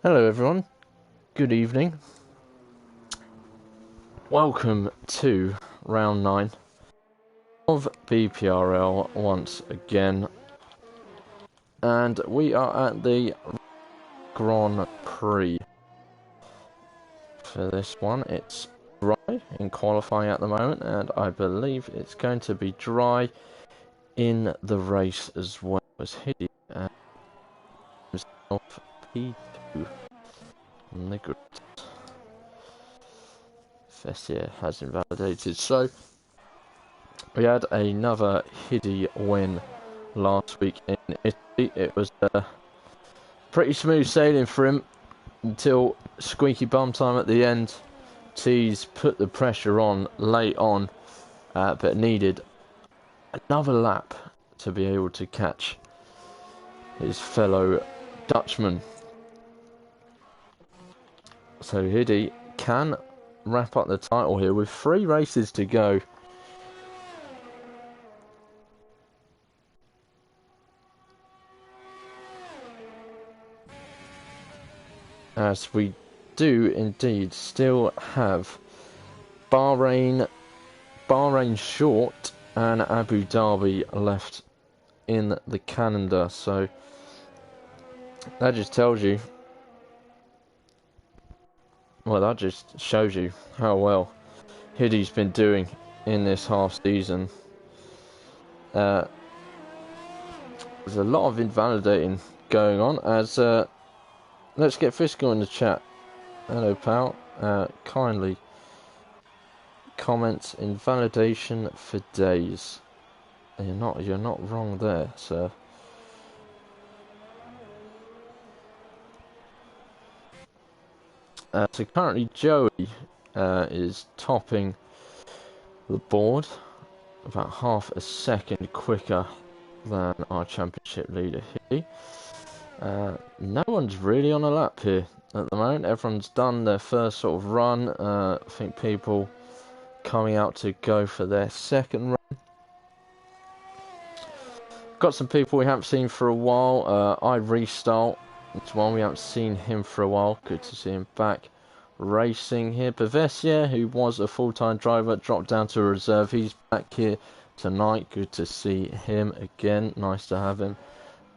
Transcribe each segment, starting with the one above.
Hello everyone, good evening. Welcome to round 9 of BPRL once again. And we are at the Grand Prix. For this one, it's dry in qualifying at the moment, and I believe it's going to be dry in the race as well as Hiddy and himself P2 on the grid. Fessier has invalidated, so we had another Hiddy win last week in Italy. It was pretty smooth sailing for him until squeaky bum time at the end. Tees put the pressure on late on, but needed another lap to be able to catch his fellow Dutchman. So Hiddy can wrap up the title here with 3 races to go. As we do indeed still have Bahrain short and Abu Dhabi left in the calendar, so that just tells you, well, that just shows you how well Hiddy's been doing in this half season. There's a lot of invalidating going on as let's get Fiscal in the chat. Hello pal, kindly comment invalidation for days. You're not wrong there, sir. So currently Joey is topping the board about half a second quicker than our championship leader Hiddy. No one's really on a lap here at the moment. Everyone's done their first sort of run. I think people coming out to go for their second run. Got some people we haven't seen for a while. I Restyle. It's one we haven't seen him for a while. Good to see him back racing here. Pavessier, who was a full-time driver, dropped down to a reserve. He's back here tonight. Good to see him again. Nice to have him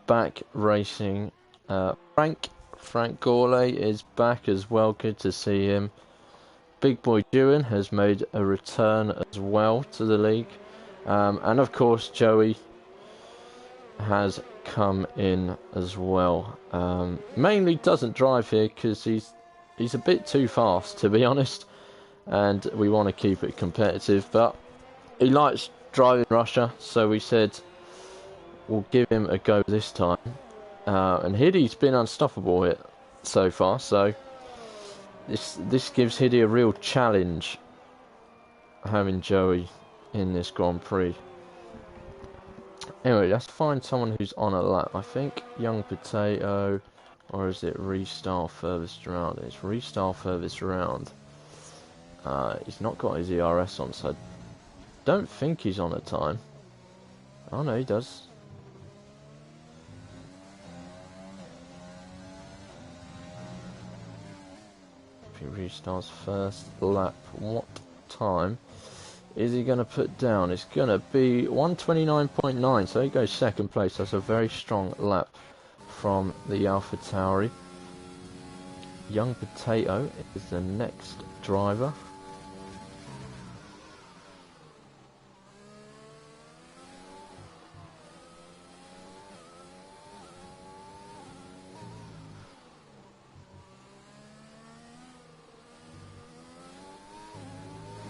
back racing. Frank Gourlay is back as well. Good to see him. Big Boy Dewan has made a return as well to the league. And of course Joey has come in as well. Mainly doesn't drive here because he's a bit too fast, to be honest, and we want to keep it competitive, but he likes driving Russia, so we said we'll give him a go this time. And Hiddy's been unstoppable here so far, so this gives Hiddy a real challenge having Joey in this Grand Prix. Anyway, let's find someone who's on a lap. I think Young Potato, or is it Restyle furthest around? It's Restyle furthest around. He's not got his ERS on, so I don't think he's on a time. Oh no, he does. If he restarts first lap, what time is he going to put down? It's going to be 1:29.9, so he goes second place. That's a very strong lap from the AlphaTauri. Young Potato is the next driver.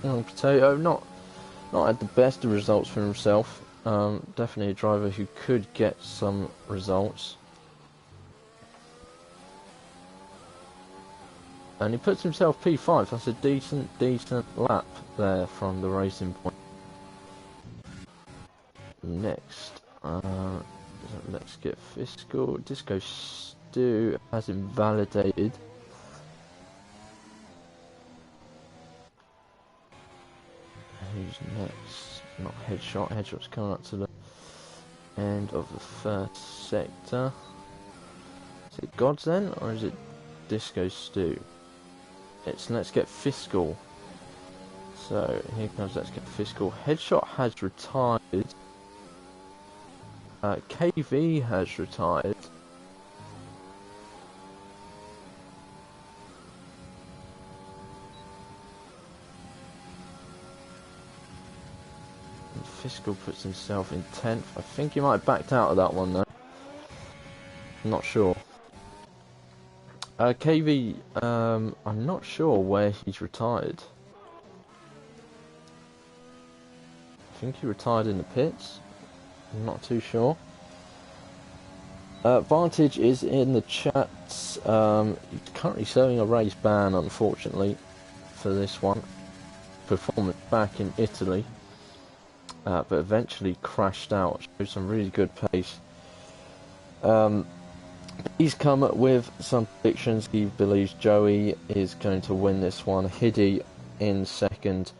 Young Potato, not had the best of results for himself. Definitely a driver who could get some results. And he puts himself P5. That's a decent lap there from the Racing Point. Next, let's get Fiscal. Disco Stew has invalidated. Who's next? Not Headshot. Headshot's coming up to the end of the first sector. Is it Gods then, or is it Disco Stew. It's Let's Get Fiscal. So here comes Let's Get Fiscal. Headshot has retired. KV has retired. And Fiscal puts himself in 10th. I think he might have backed out of that one though. I'm not sure. KV, I'm not sure where he's retired. I think he retired in the pits. I'm not too sure. Vantage is in the chat. He's currently serving a race ban, unfortunately, for this one. Performance back in Italy. But eventually crashed out. Showed some really good pace. He's come up with some predictions. He believes Joey is going to win this one. Hiddy in second.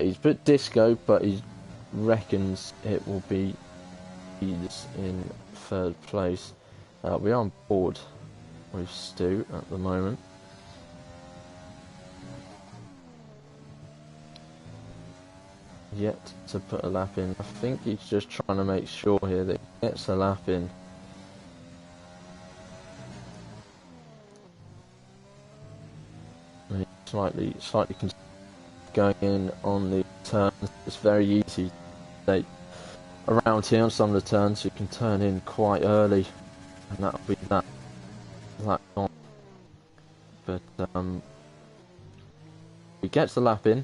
He's put Disco, but he reckons it will be he's in third place. We are on board with Stu at the moment. Yet to put a lap in. I think he's just trying to make sure here that he gets a lap in. Slightly going in on the turns. It's very easy to stay around here on some of the turns. You can turn in quite early, and that'll be that on. But he gets the lap in,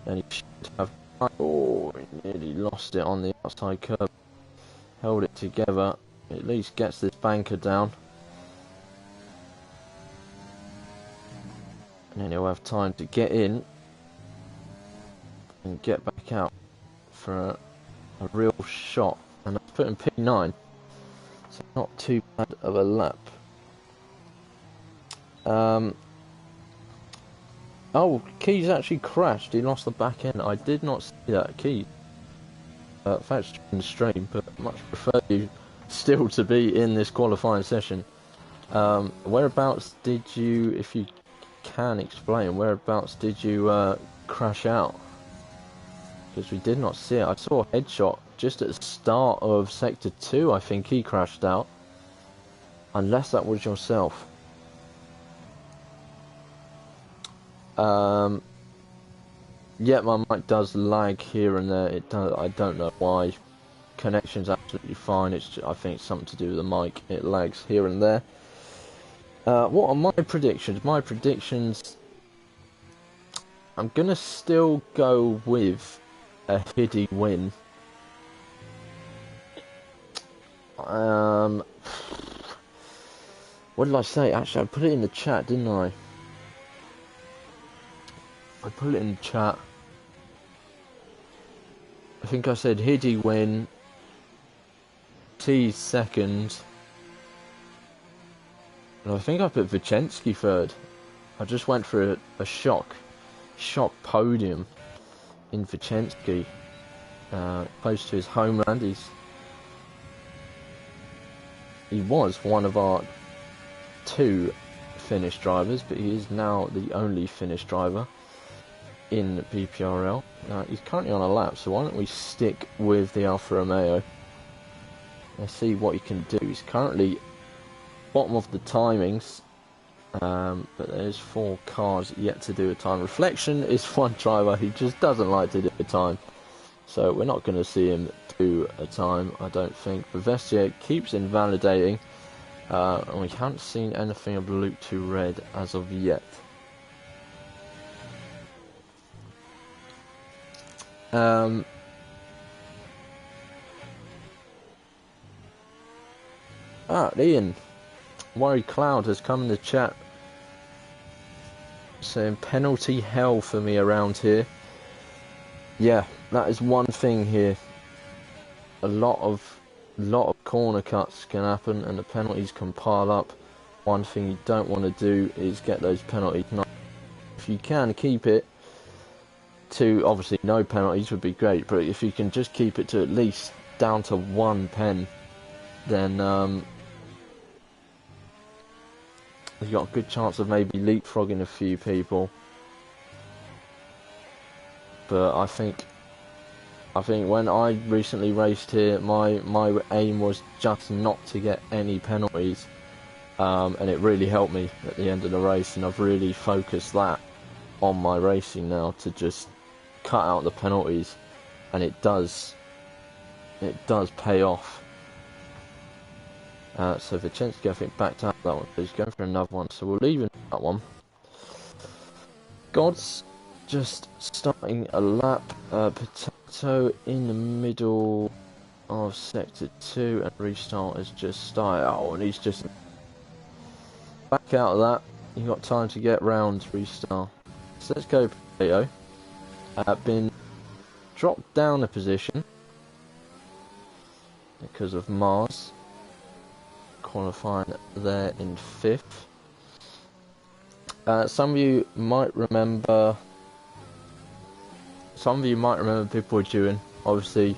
and he should have. Oh, he nearly lost it on the outside curb. Held it together. At least gets this banker down. And then he'll have time to get in and get back out for a real shot. And that's put in P9, so not too bad of a lap. Oh, Keys actually crashed. He lost the back end. I did not see that, Keys. Thanks for the stream, but much prefer you still to be in this qualifying session. Whereabouts did you, if you can explain, whereabouts did you crash out? Because we did not see it. I saw a headshot just at the start of sector 2. I think he crashed out, unless that was yourself. Yeah, my mic does lag here and there. It does. I don't know why. Connection's absolutely fine. I think it's something to do with the mic. It lags here and there. What are my predictions? My predictions, I'm going to still go with a Hiddy win. What did I say? Actually, I put it in the chat, didn't I? I put it in the chat. I think I said Hiddy win, T second. And I think I put Vicensky third. I just went for a shock podium in Vicensky, close to his homeland. He was one of our 2 Finnish drivers, but he is now the only Finnish driver in BPRL. He's currently on a lap, so why don't we stick with the Alfa Romeo. Let's see what he can do. He's currently bottom of the timings, but there's 4 cars yet to do a time. Reflection is one driver who just doesn't like to do a time, so we're not going to see him do a time, I don't think. Bavestia keeps invalidating, and we haven't seen anything of Luke to red as of yet. Ian, Worry Cloud has come in the chat saying penalty hell for me around here. Yeah, that is one thing here. A lot of corner cuts can happen and the penalties can pile up. One thing you don't want to do is get those penalties. If you can keep it to, obviously no penalties would be great, but if you can just keep it to at least down to 1 pen, then he's got a good chance of maybe leapfrogging a few people. But I think when I recently raced here, my aim was just not to get any penalties, and it really helped me at the end of the race. And I've really focused that on my racing now to just cut out the penalties, and it does pay off. So Vicensky, I think, backed out that one, so he's going for another one, so we'll leave in that one. God's just starting a lap. Potato in the middle of sector 2, and Restart has just started. Oh, and he's just back out of that. You've got time to get round, Restart. So let's go, Potato. Been dropped down a position because of Mars qualifying there in 5th. Some of you might remember people were doing, obviously,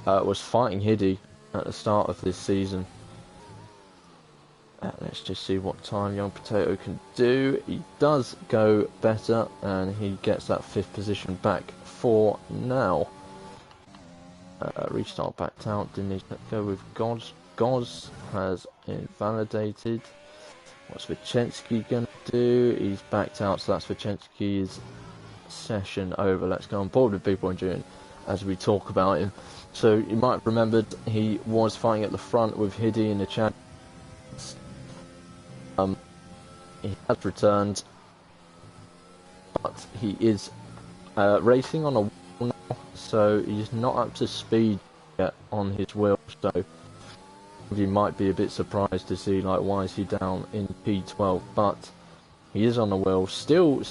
was fighting Hiddy at the start of this season. Let's just see what time Young Potato can do. He does go better, and he gets that 5th position back for now. Restart backed out, didn't he? Let's go with Goz. Goz has invalidated. What's Vicensky going to do? He's backed out, so that's Vicensky's session over. Let's go on board with people in June as we talk about him. So you might have remembered he was fighting at the front with Hiddy in the chat. He has returned, but he is racing on a wheel now, so he's not up to speed yet on his wheel. So you might be a bit surprised to see, like, why is he down in P12, but he is on the wheel, still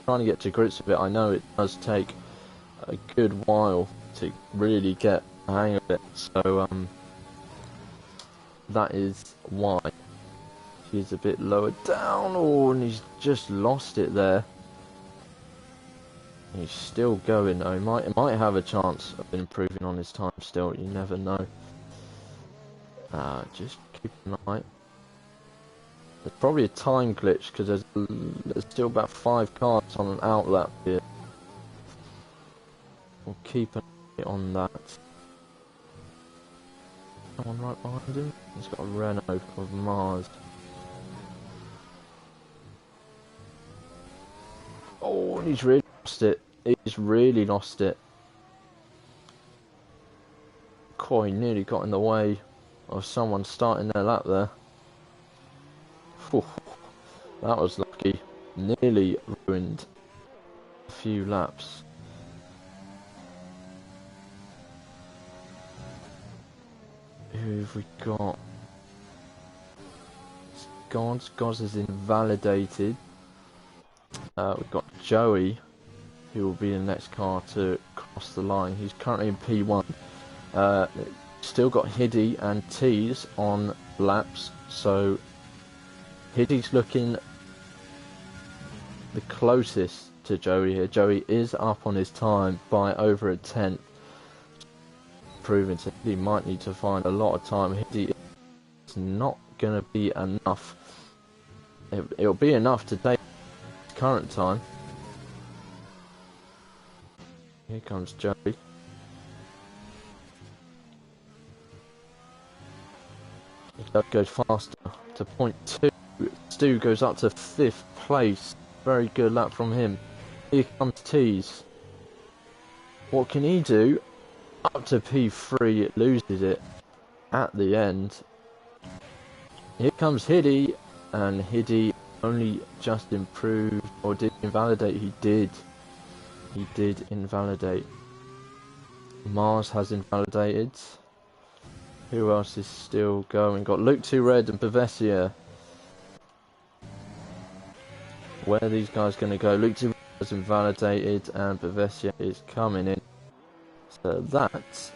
trying to get to grips with it. I know it does take a good while to really get a hang of it, so that is why he's a bit lower down. Oh, and he's just lost it there. He's still going though. He might have a chance of improving on his time still, you never know. Just keep an eye. There's probably a time glitch because there's still about 5 cars on an outlap here. We'll keep an eye on that. Someone right behind him. He's got a Renault of Mars. Oh, and he's really lost it. He's really lost it. He nearly got in the way of someone starting their lap there. Whew, that was lucky. Nearly ruined a few laps. Who have we got? Goz is invalidated. We've got Joey, who will be the next car to cross the line. He's currently in P1. Still got Hiddy and Tees on laps, so Hiddy's looking the closest to Joey here. Joey is up on his time by over a tenth, proving to he might need to find a lot of time. Hiddy is not going to be enough. It'll be enough to take his current time. Here comes Joey. That goes faster to point 2. Stu goes up to 5th place. Very good lap from him. Here comes Tees. What can he do? Up to P3, it loses it at the end. Here comes Hiddy, and Hiddy only just improved, or did invalidate. He did invalidate. Mars has invalidated. Who else is still going? Got Luke 2 Red and Pavessia. Where are these guys going to go? Luke 2 Red has invalidated, and Pavessia is coming in. So that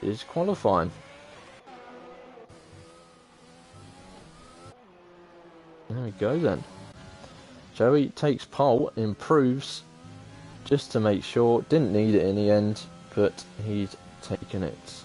is qualifying. There we go then. Joey takes pole, improves, just to make sure. Didn't need it in the end, but he's taken it.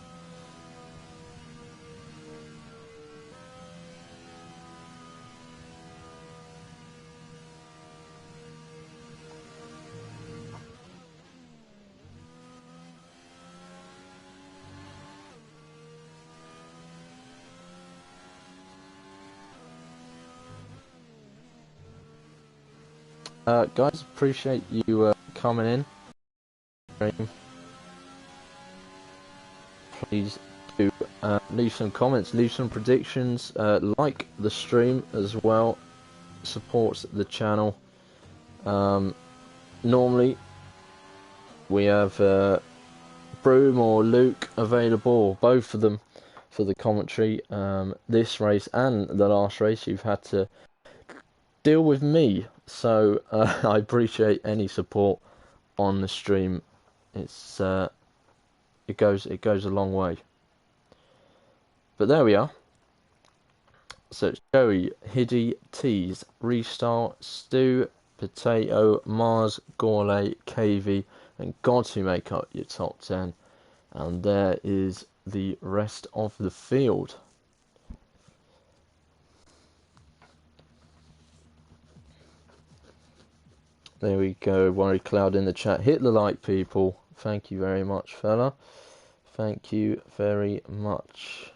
Guys, appreciate you coming in. Please do leave some comments, leave some predictions, like the stream as well, supports the channel. Normally we have Broom or Luke available, or both of them, for the commentary. This race and the last race you've had to deal with me, so I appreciate any support on the stream. It's it goes a long way. But there we are. So it's Joey, Hiddy, Tease, Restyle, Stu, Potato, Mars, Gorley, KV, and Gods who make up your top 10. And there is the rest of the field. There we go, Worry Cloud in the chat. Hit the like, people. Thank you very much, fella. Thank you very much.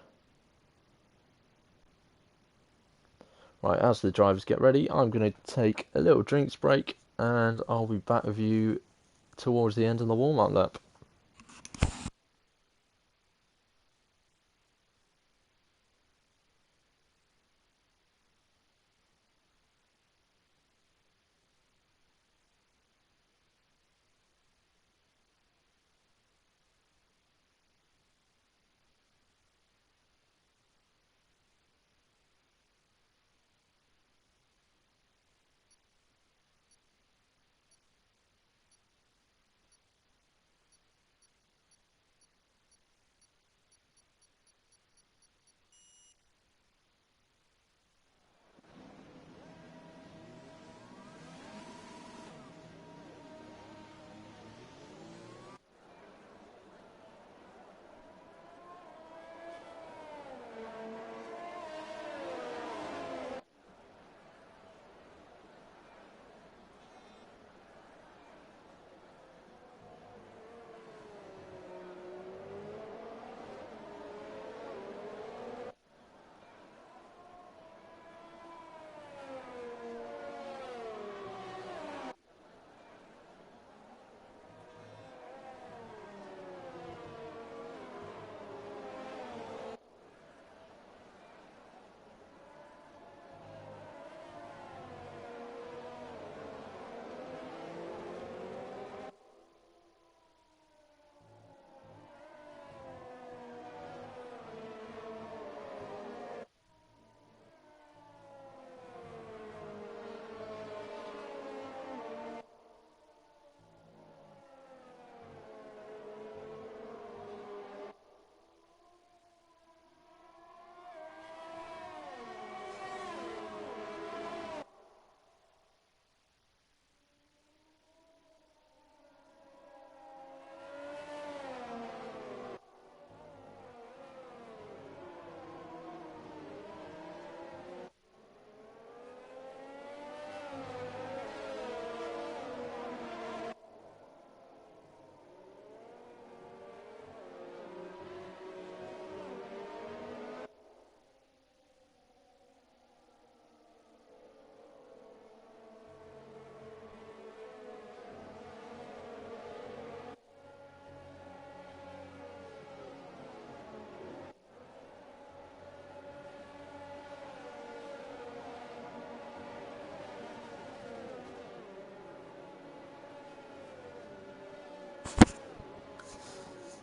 Right, as the drivers get ready, I'm going to take a little drinks break, and I'll be back with you towards the end of the warm-up lap.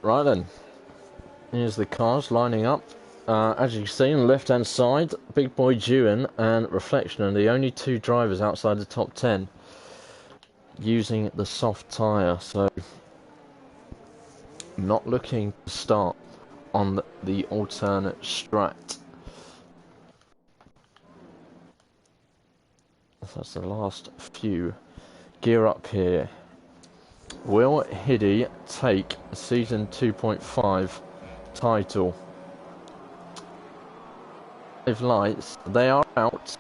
Right then, here's the cars lining up. As you can see on the left hand side, Big Boy Dewan and Reflection are the only two drivers outside the top 10 using the soft tyre, so not looking to start on the alternate strat. That's the last few. Gear up here. Will Hiddy take season 2.5 title? 5 lights, they are out.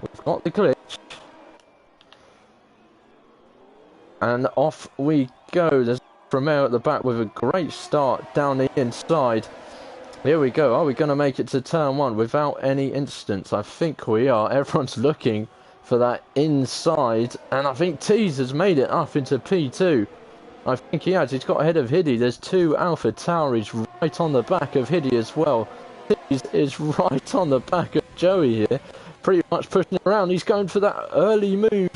We've got the glitch. And off we go. There's Romeo at the back with a great start down the inside. Here we go. Are we going to make it to turn 1 without any incidents? I think we are. Everyone's looking for that inside, and I think Tees has made it up into P2. I think he has. He's got ahead of Hiddy. There's two Alpha Tauris right on the back of Hiddy as well. Tees is right on the back of Joey here, pretty much pushing it around. He's going for that early move.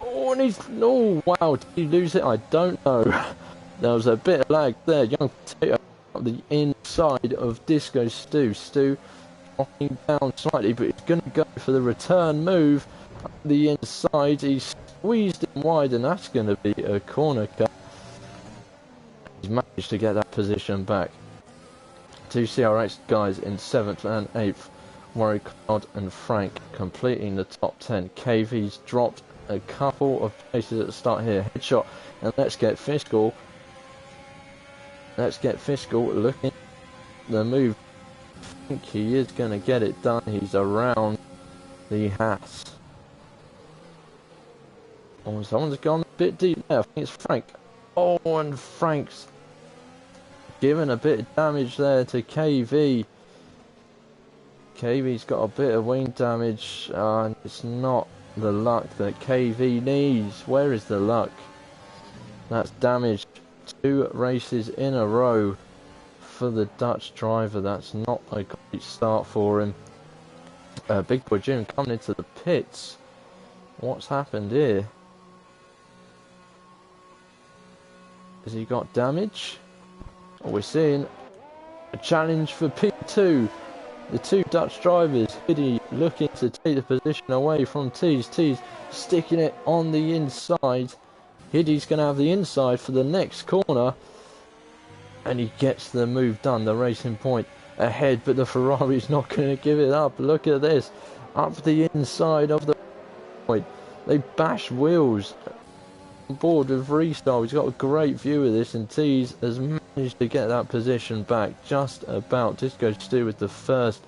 Oh, and he's... Oh, wow. Did he lose it? I don't know. There was a bit of lag there. Young Potato on the inside of Disco Stu. Stu dropping down slightly, but he's going to go for the return move. The inside, he's squeezed it wide, and that's going to be a corner cut. He's managed to get that position back. Two CRX guys in 7th and 8th. Warwick Cloud and Frank completing the top 10. KV's dropped a couple of places at the start here. Headshot, and let's get Fiscal. Let's get Fiscal looking the move. I think he is going to get it done. He's around the Haas. Oh, someone's gone a bit deep there. I think it's Frank. Oh, and Frank's given a bit of damage there to KV. KV's got a bit of wing damage, and it's not the luck that KV needs. Where is the luck? That's damaged 2 races in a row for the Dutch driver. That's not a great start for him. Big Boy Jim coming into the pits. What's happened here? Has he got damage? Oh, we're seeing a challenge for P2. The two Dutch drivers. Hiddy looking to take the position away from Tees. Tees sticking it on the inside. Hiddy's going to have the inside for the next corner. And he gets the move done. The Racing Point ahead, but the Ferrari's not going to give it up. Look at this. Up the inside of the point. They bash wheels. On board with Restyle. He's got a great view of this, and Tees has managed to get that position back just about. Disco Stu with the first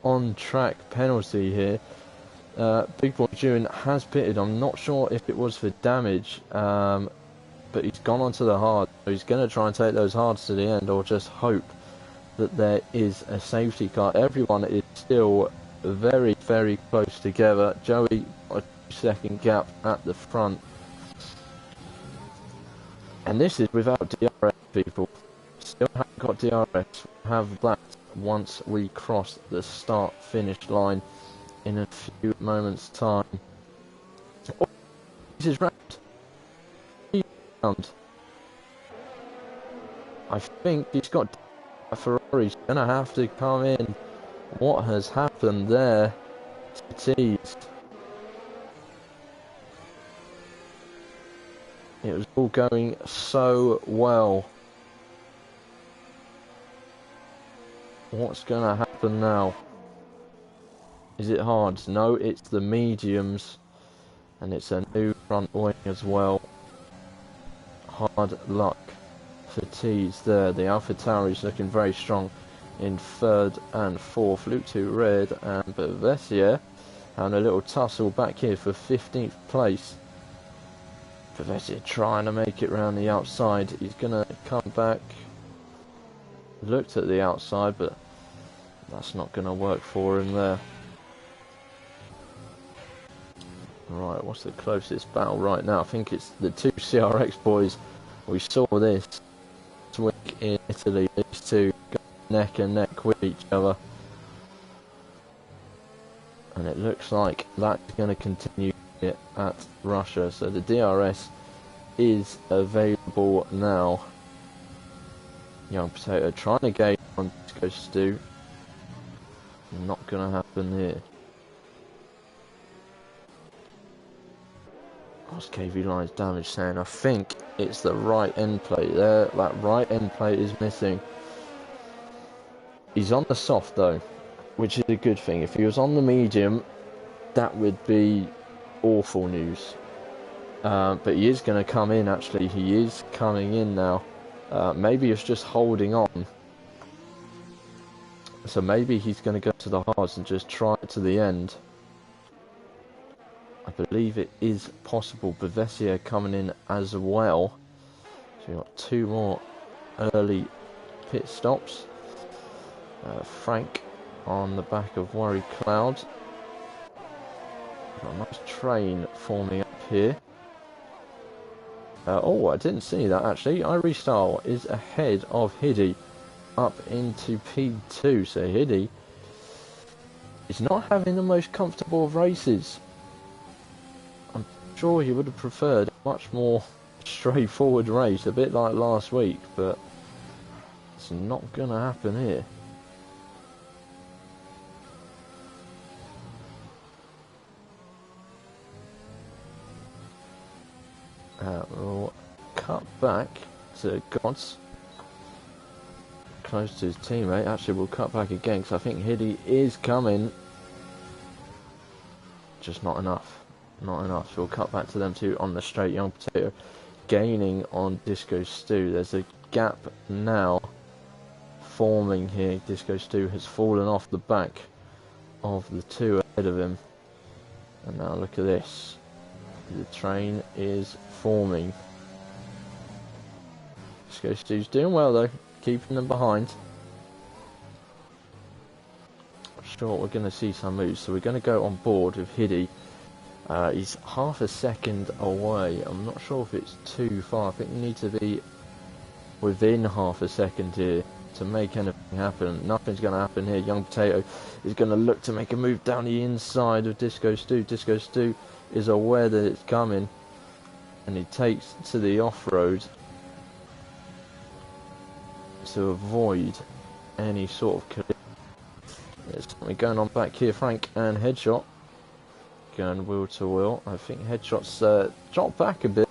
on-track penalty here. Big Boy June has pitted. I'm not sure if it was for damage, but he's gone onto the hard. So he's going to try and take those hards to the end, or just hope that there is a safety car. Everyone is still very, very close together. Joey, a 2-second gap at the front. And this is without DRS, people. Still haven't got DRS. We'll have that once we cross the start-finish line in a few moments' time. Oh, this is round. I think he's got a Ferrari. He's going to have to come in. What has happened there to Tees? It was all going so well. What's going to happen now? Is it hards? No, it's the mediums. And it's a new front wing as well. Hard luck for Tees there. The Alpha Tauri is looking very strong in 3rd and 4th. Luke 2 Red and Bavessier. And a little tussle back here for 15th place. Bavessier trying to make it round the outside. He's going to come back. Looked at the outside, but that's not going to work for him there. Right, what's the closest battle right now? I think it's the two CRX boys. We saw this week in Italy. These two go neck and neck with each other. And it looks like that's going to continue at Russia. So the DRS is available now. Young Potato trying to gauge on Disco Stu. Not going to happen here. What's KV Line's damage saying? I think it's the right end plate there. That right end plate is missing. He's on the soft though, which is a good thing. If he was on the medium, that would be awful news. But he is going to come in actually. He is coming in now. Maybe it's just holding on. So maybe he's going to go to the hards and just try it to the end. I believe it is possible. Bavessier coming in as well. So we've got 2 more early pit stops. Frank on the back of Worry Cloud. Got a nice train forming up here. Oh, I didn't see that actually. iRestyle is ahead of Hiddy up into P2. So Hiddy is not having the most comfortable of races. I'm sure he would have preferred a much more straightforward race, a bit like last week, but it's not going to happen here. We'll cut back to Gods, close to his teammate. Actually, we'll cut back again because I think Hiddy is coming. Just not enough. Not enough. So we'll cut back to them two on the straight. Young Potato gaining on Disco Stew. There's a gap now forming here. Disco Stew has fallen off the back of the two ahead of him. And now look at this. The train is forming. Disco Stew's doing well though, keeping them behind. Sure, we're going to see some moves, so we're going to go on board with Hiddy. He's half a second away. I'm not sure if it's too far. I think you need to be within half a second here to make anything happen. Nothing's going to happen here. Young Potato is going to look to make a move down the inside of Disco Stew. Disco Stew is aware that it's coming, and he takes to the off-road to avoid any sort of collision. There's something going on back here. Frank and Headshot going wheel to wheel. I think Headshot's dropped back a bit.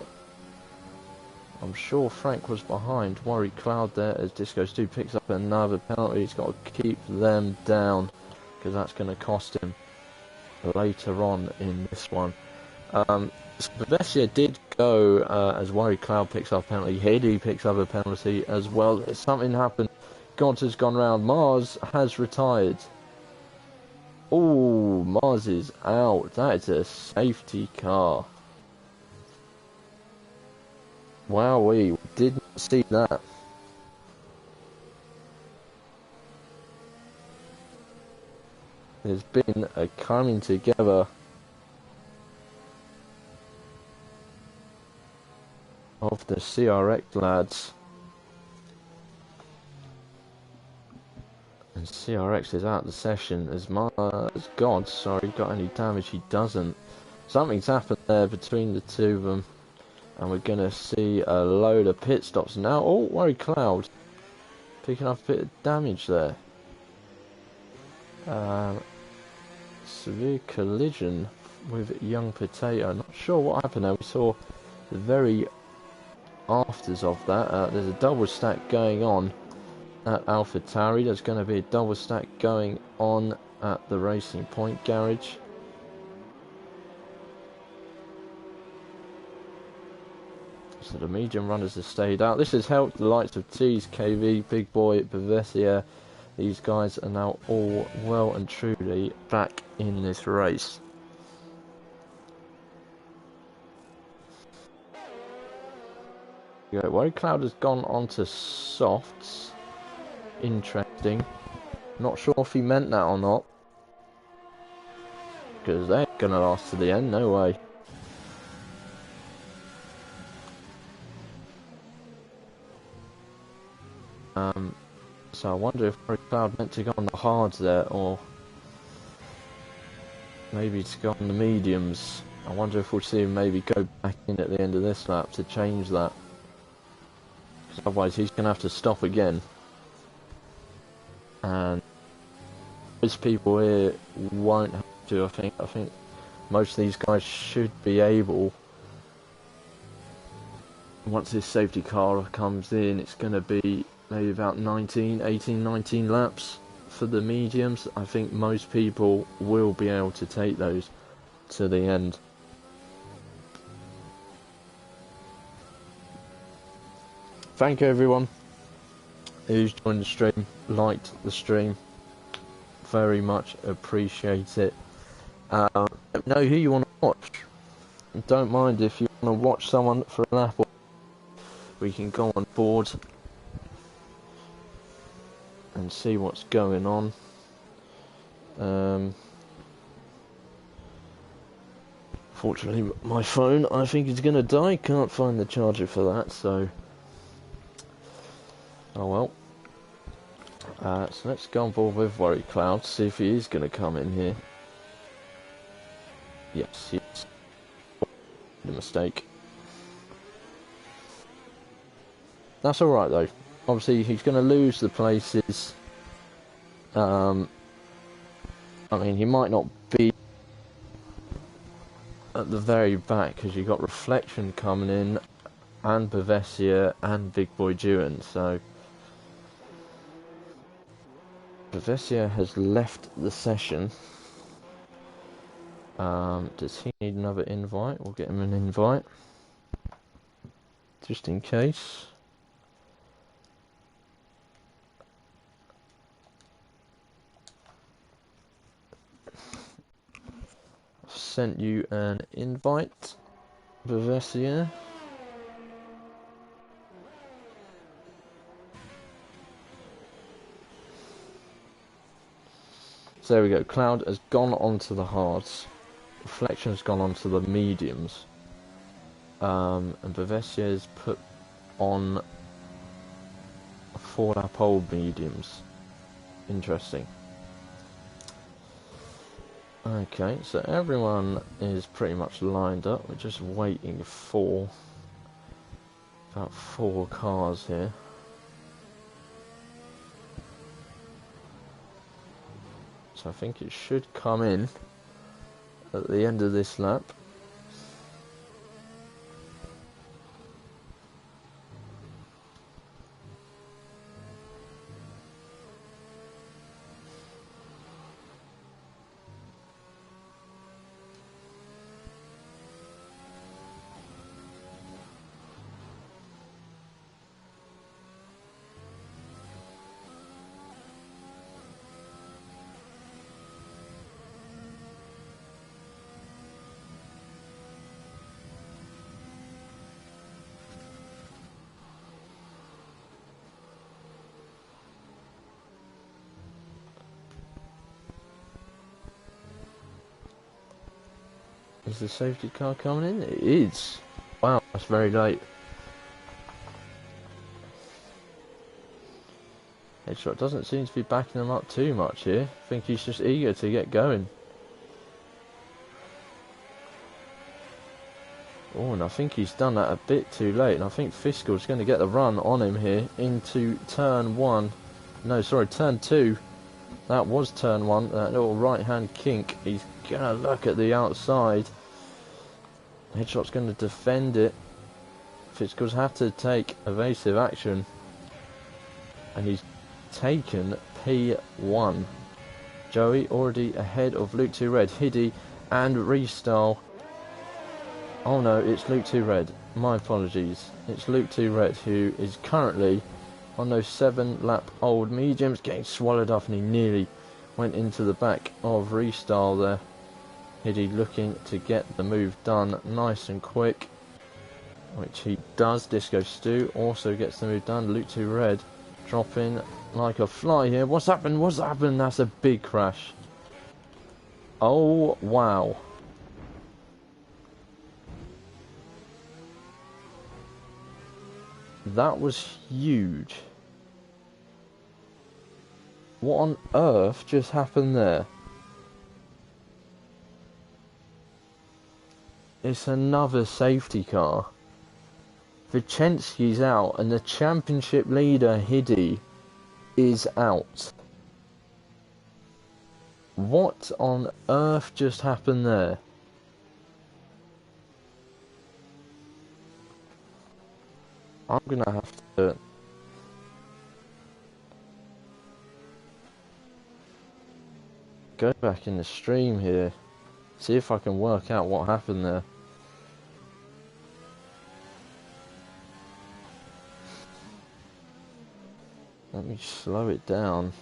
I'm sure Frank was behind. Worry Cloud there as Disco Stew picks up another penalty. He's got to keep them down because that's going to cost him later on in this one. Babesia did go as Worry Cloud picks up a penalty. Hiddy picks up a penalty as well. Something happened. God has gone round. Mars has retired. Oh, Mars is out. That is a safety car. Wow, we did not see that. There's been a coming together of the CRX lads. And CRX is out of the session as God, sorry, got any damage? He doesn't. Something's happened there between the two of them. And we're going to see a load of pit stops now. Oh, Worry Cloud picking up a bit of damage there. Severe collision with Young Potato. Not sure what happened there. We saw the very afters of that. There's a double stack going on at AlphaTauri. There's going to be a double stack going on at the Racing Point garage. So the medium runners have stayed out. This has helped the likes of Tees, KV, Big Boy, Bavesia. These guys are now all well and truly back in this race. Worry Cloud has gone on to softs. Interesting. Not sure if he meant that or not. Because they're going to last to the end, no way. So I wonder if Worry Cloud meant to go on the hards there, or maybe to go on the mediums. I wonder if we'll see him maybe go back in at the end of this lap to change that. Because otherwise he's going to have to stop again. And most people here won't have to, I think. I think most of these guys should be able, once this safety car comes in, it's going to be maybe about 18, 19 laps for the mediums. I think most people will be able to take those to the end. Thank you everyone who's joined the stream, liked the stream. Very much appreciate it. Let me know who you want to watch. Don't mind if you want to watch someone for an lap. We can go on board and see what's going on. Unfortunately, my phone, I think, is going to die. Can't find the charger for that, so... Oh well. So let's go on board with Worry Cloud, see if he is going to come in here. Yes, yes. The mistake. That's alright though. Obviously, he's going to lose the places. I mean, he might not be at the very back because you've got Reflection coming in, and Bavesia and Big Boy Dewan, so... Bavesia has left the session. Does he need another invite? We'll get him an invite. Just in case. I've sent you an invite, Bavesia. So there we go. Cloud has gone onto the hards. Reflection has gone onto the mediums. And Bavesia has put on 4-lap old mediums. Interesting. Okay, so everyone is pretty much lined up. We're just waiting for about 4 cars here. So I think it should come in at the end of this lap. Is the safety car coming in? It is. Wow, that's very late. Headshot doesn't seem to be backing them up too much here. I think he's just eager to get going. Oh, and I think he's done that a bit too late. And I think Fiscal's going to get the run on him here into turn 1. No, sorry, turn 2. That was turn 1. That little right-hand kink. He's going to look at the outside. Headshot's going to defend it. Fiscal's have to take evasive action. And he's taken P1. Joey already ahead of Luke 2 Red, Hiddy and Restyle. Oh no, it's Luke 2 Red. My apologies. It's Luke 2 Red who is currently on those 7-lap old mediums, getting swallowed up, and he nearly went into the back of Restyle there. Hiddy looking to get the move done nice and quick, which he does. Disco Stu also gets the move done. Luke 2 Red dropping like a fly here. What's happened? What's happened? That's a big crash. Oh, wow. That was huge. What on earth just happened there? It's another safety car. Vicensky's out and the championship leader Hiddy is out. What on earth just happened there? I'm gonna have to go back in the stream here, see if I can work out what happened there. Let me slow it down.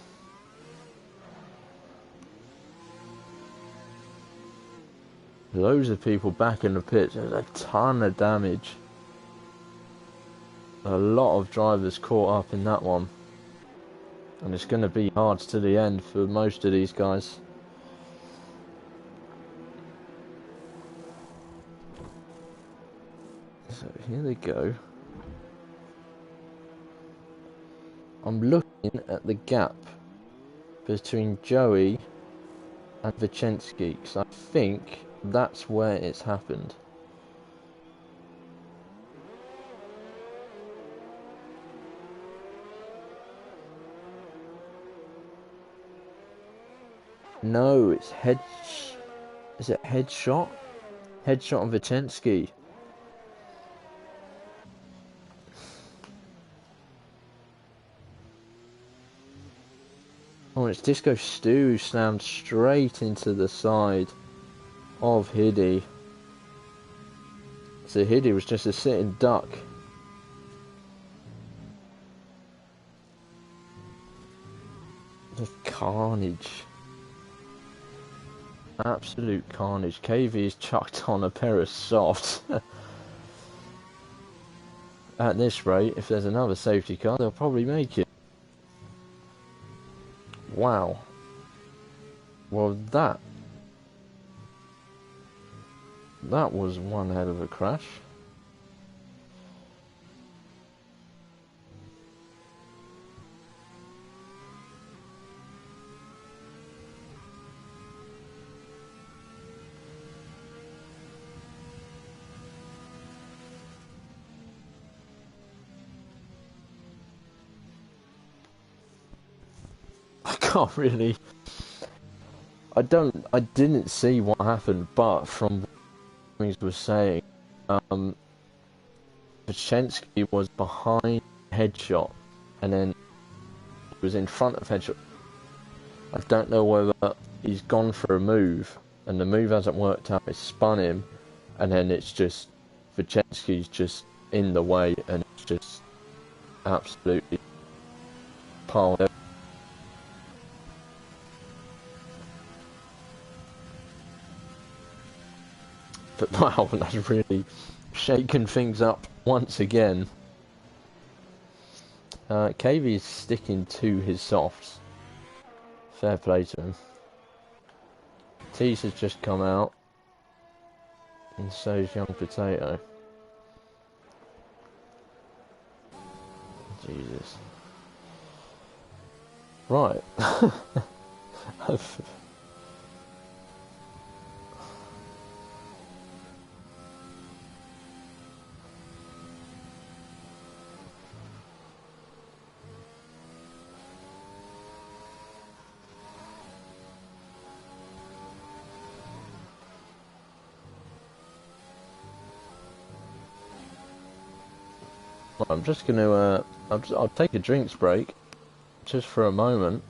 Loads of people back in the pits. There's a ton of damage. A lot of drivers caught up in that one. And it's going to be hard to the end for most of these guys. So here they go. I'm looking at the gap between Joey and Vicensky, because I think that's where it's happened. No, it's is it headshot? Headshot on Vicensky. Oh, it's Disco Stu who slammed straight into the side of Hiddy. So Hiddy was just a sitting duck. Just carnage. Absolute carnage. KV's chucked on a pair of softs. At this rate, if there's another safety car, they'll probably make it. Wow. Well, that was one hell of a crash. I can't really. I didn't see what happened, but from what things were saying, Vicensky was behind Headshot, and then he was in front of Headshot. I don't know whether he's gone for a move, and the move hasn't worked out. It spun him, and then it's just Vicensky's just in the way, and it's just absolutely piled up. But wow, that's really shaken things up once again. KV is sticking to his softs. Fair play to him. Tease has just come out. And so's Young Potato. Jesus. Right. I'm just going to, I'll take a drinks break, just for a moment,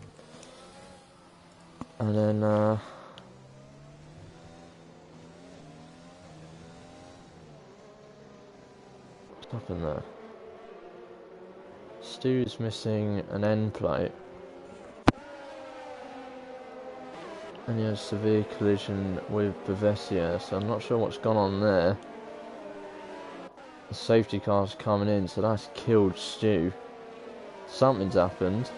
and then, what's happened there? Stu's missing an end plate, and he has severe collision with Bavessia, so I'm not sure what's gone on there. The safety car's coming in, so that's killed Stu. Something's happened.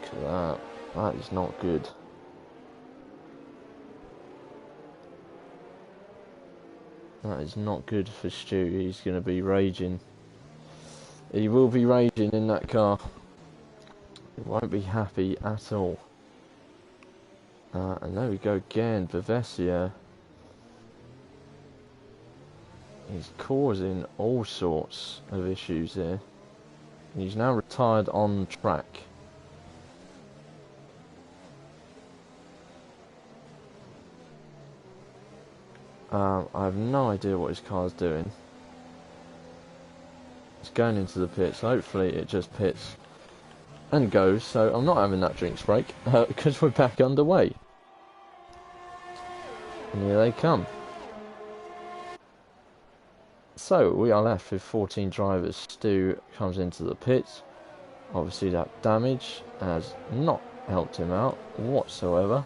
Look at that. That is not good. That is not good for Stu. He's going to be raging. He will be raging in that car. He won't be happy at all. And there we go again. Bavessia. He's causing all sorts of issues here. He's now retired on track. I have no idea what his car's doing. It's going into the pits. Hopefully it just pits and goes. So I'm not having that drinks break because we're back underway. And here they come. So we are left with 14 drivers. Stu comes into the pits. Obviously that damage has not helped him out whatsoever.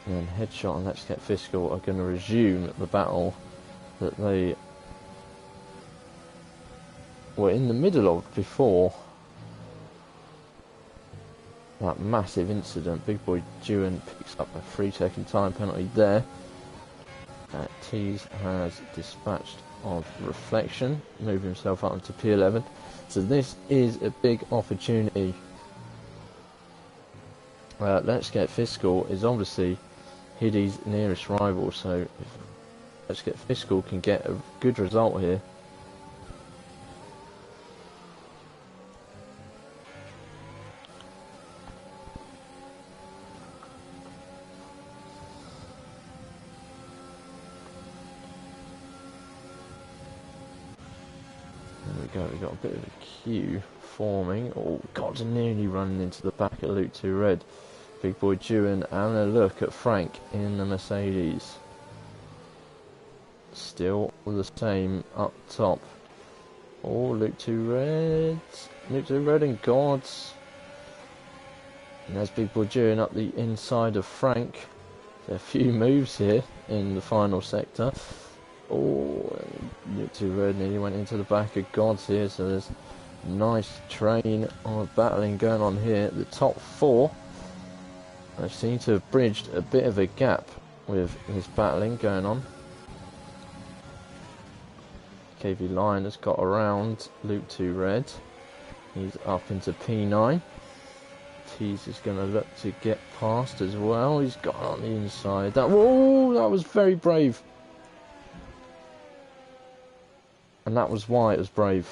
And then Headshot and Let's Get Fiscal are going to resume the battle that they were in the middle of before. that massive incident. Big Boy Dewan picks up a 3-second time penalty there. Tees has dispatched of Reflection, moving himself up into P11. So this is a big opportunity. Let's Get Fiscal is obviously Hiddy's nearest rival, so if Let's Get Fiscal can get a good result here. There we got a bit of a queue forming. Oh, God, nearly running into the back of Luke 2 Red. Big Boy Dewan having a look at Frank in the Mercedes. Still the same up top. Oh, Luke 2 Red. Luke 2 Red and Gods. And there's Big Boy Dewan up the inside of Frank. There are a few moves here in the final sector. Oh, Luke 2 Red nearly went into the back of Gods here, so there's a nice train of battling going on here. The top four, they seem to have bridged a bit of a gap with his battling going on. KV Lion has got around Luke 2 Red. He's up into P9. Tees is going to look to get past as well. He's got on the inside. Whoa, that was very brave. And that was why it was brave.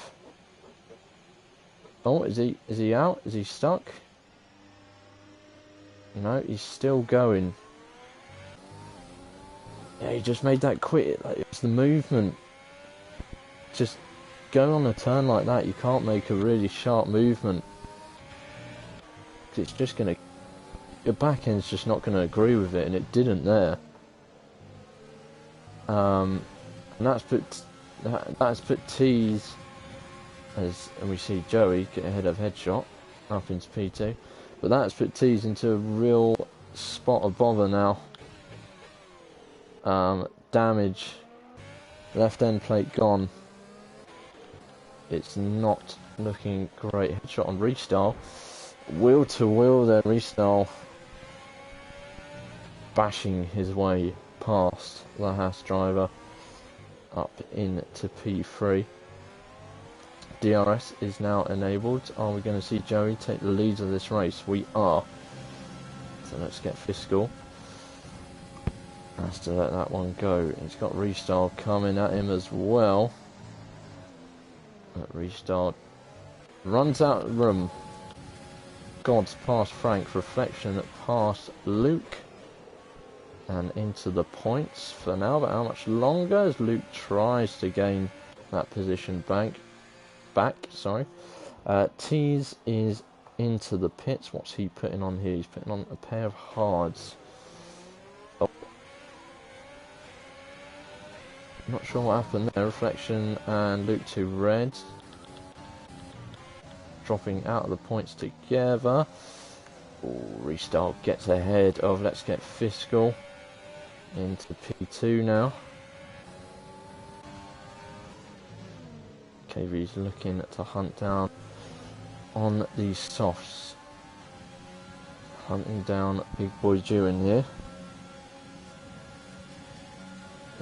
Oh, is he out? Is he stuck? No, he's still going. Yeah, he just made that quit. It's the movement. Just go on a turn like that, you can't make a really sharp movement. It's just going to... Your back end's just not going to agree with it, and it didn't there. And that's put Tees as, and we see Joey get ahead of Headshot up into P2, but that's put Tees into a real spot of bother now. Damage, left end plate gone. It's not looking great. Headshot on Restyle, wheel to wheel there. Restyle bashing his way past the Haas driver up into P3. DRS is now enabled. Are we going to see Joey take the lead of this race? We are. So let's get Fiscal. Has to let that one go. He's got Restyle coming at him as well. But Restyle runs out of room. Gods past Frank. Reflection past Luke. And into the points for now, but how much longer as Luke tries to gain that position back. Tees is into the pits. What's he putting on here? He's putting on a pair of hards. Oh. Not sure what happened there. Reflection and Luke 2 Red dropping out of the points together. Ooh, Restyle gets ahead of Let's Get Fiscal. Into P2 now. KV's looking to hunt down on these softs. Hunting down Big Boy Dewan here.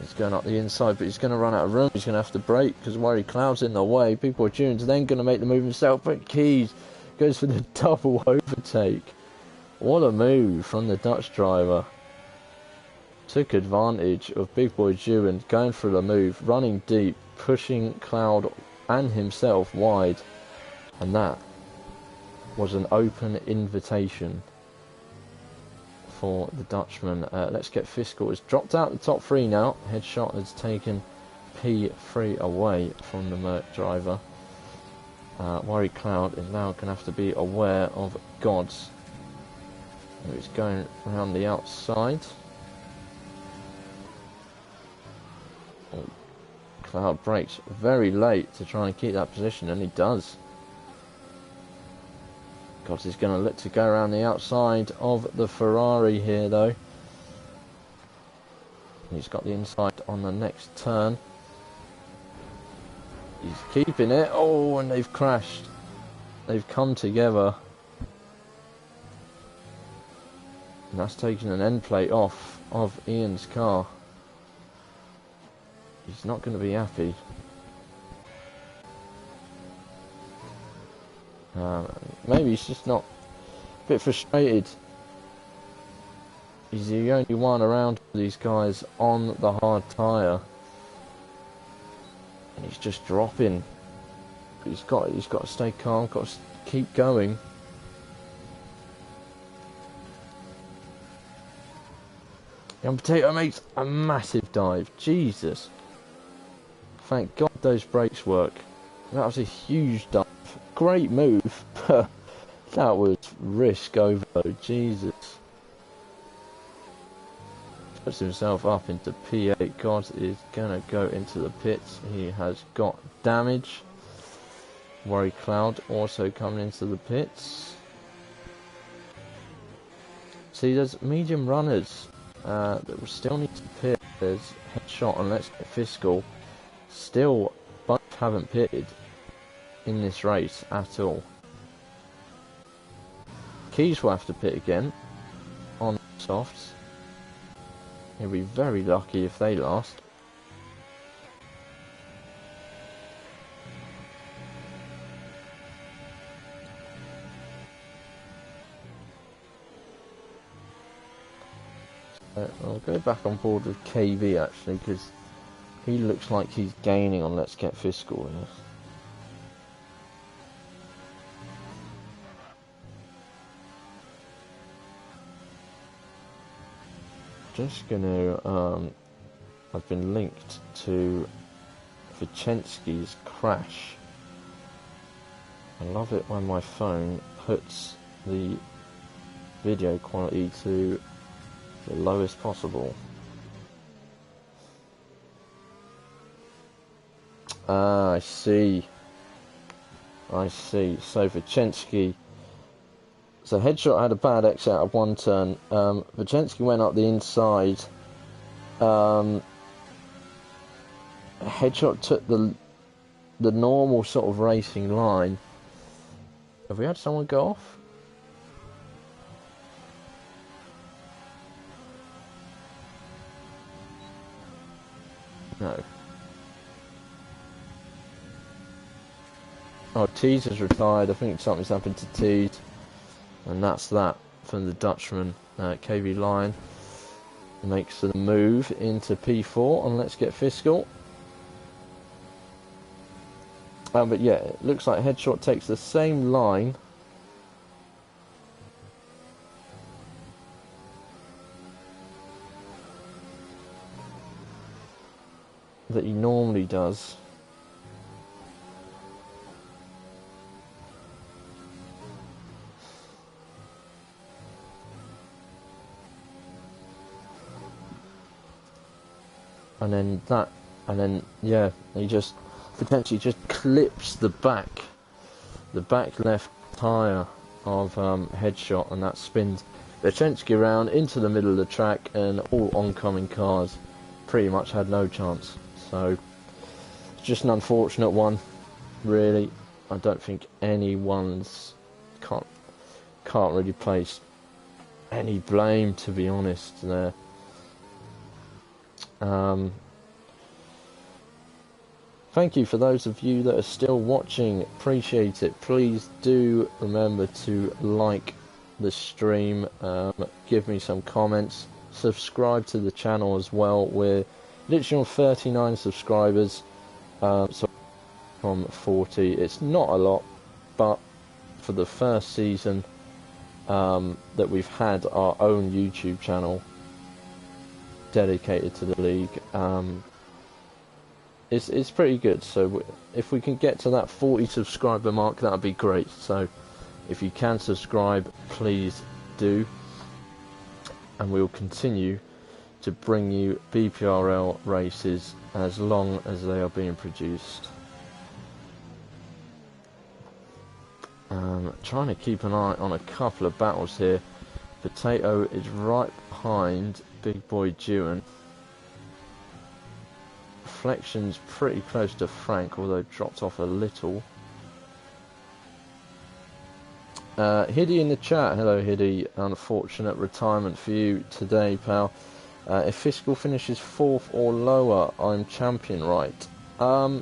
He's going up the inside, but he's going to run out of room. He's going to have to brake because Worry Cloud's in the way. Big Boy Dewan's then going to make the move himself, but Keys goes for the double overtake. What a move from the Dutch driver. Took advantage of Big Boy Dewan going for the move, running deep, pushing Cloud and himself wide, and that was an open invitation for the Dutchman. Let's Get Fiscal. Has dropped out the top three now. Headshot has taken P3 away from the Merc driver. Worry Cloud is now going to have to be aware of Gods, who's going around the outside. Cloud brakes very late to try and keep that position, and he does. Gods is going to look to go around the outside of the Ferrari here though. He's got the inside on the next turn. He's keeping it. Oh, and they've crashed. They've come together. And that's taking an end plate off of Ian's car. He's not going to be happy. Maybe he's just not a bit frustrated. He's the only one around these guys on the hard tyre. And he's just dropping. He's got to stay calm, got to keep going. Young Potato makes a massive dive. Jesus. Thank God those brakes work. That was a huge dive. Great move, but that was risk overload. Jesus. Puts himself up into P8. God is going to go into the pits. He has got damage. Worry Cloud also coming into the pits. See, there's medium runners that will still need to pit. There's Headshot and Let's Get Fiscal. Still, both haven't pitted in this race at all. Keys will have to pit again on softs. He'll be very lucky if they last. I'll go back on board with KV actually, because he looks like he's gaining on Let's Get Fiscal here. Just gonna, I've been linked to Vicensky's crash. I love it when my phone puts the video quality to the lowest possible. Ah, I see. So Vicensky. So Headshot had a bad exit out of one turn. Vicensky went up the inside. Headshot took the normal sort of racing line. Have we had someone go off? No. Oh, Tees has retired. I think something's happened to Tees. And that's that from the Dutchman. KV Lion makes the move into P4 and Let's Get Fiscal. But yeah, it looks like Headshot takes the same line. That he normally does. And then yeah, he just potentially just clips the back left tyre of Headshot, and that spins Vicensky around into the middle of the track, and all oncoming cars pretty much had no chance. So it's just an unfortunate one, really. I don't think anyone's can't really place any blame, to be honest, there. Thank you for those of you that are still watching, appreciate it. Please do remember to like the stream, give me some comments, subscribe to the channel as well. We're literally on 39 subscribers, so from 40. It's not a lot, but for the first season that we've had our own YouTube channel dedicated to the league, it's pretty good. So if we can get to that 40 subscriber mark, that would be great. So if you can subscribe, please do, and we'll continue to bring you BPRL races as long as they are being produced. Trying to keep an eye on a couple of battles here. Potato is right behind Big Boy Dewan. Reflection's pretty close to Frank, although dropped off a little. Hiddy in the chat. Hello, Hiddy. Unfortunate retirement for you today, pal. If Fiscal finishes 4th or lower, I'm champion, right? I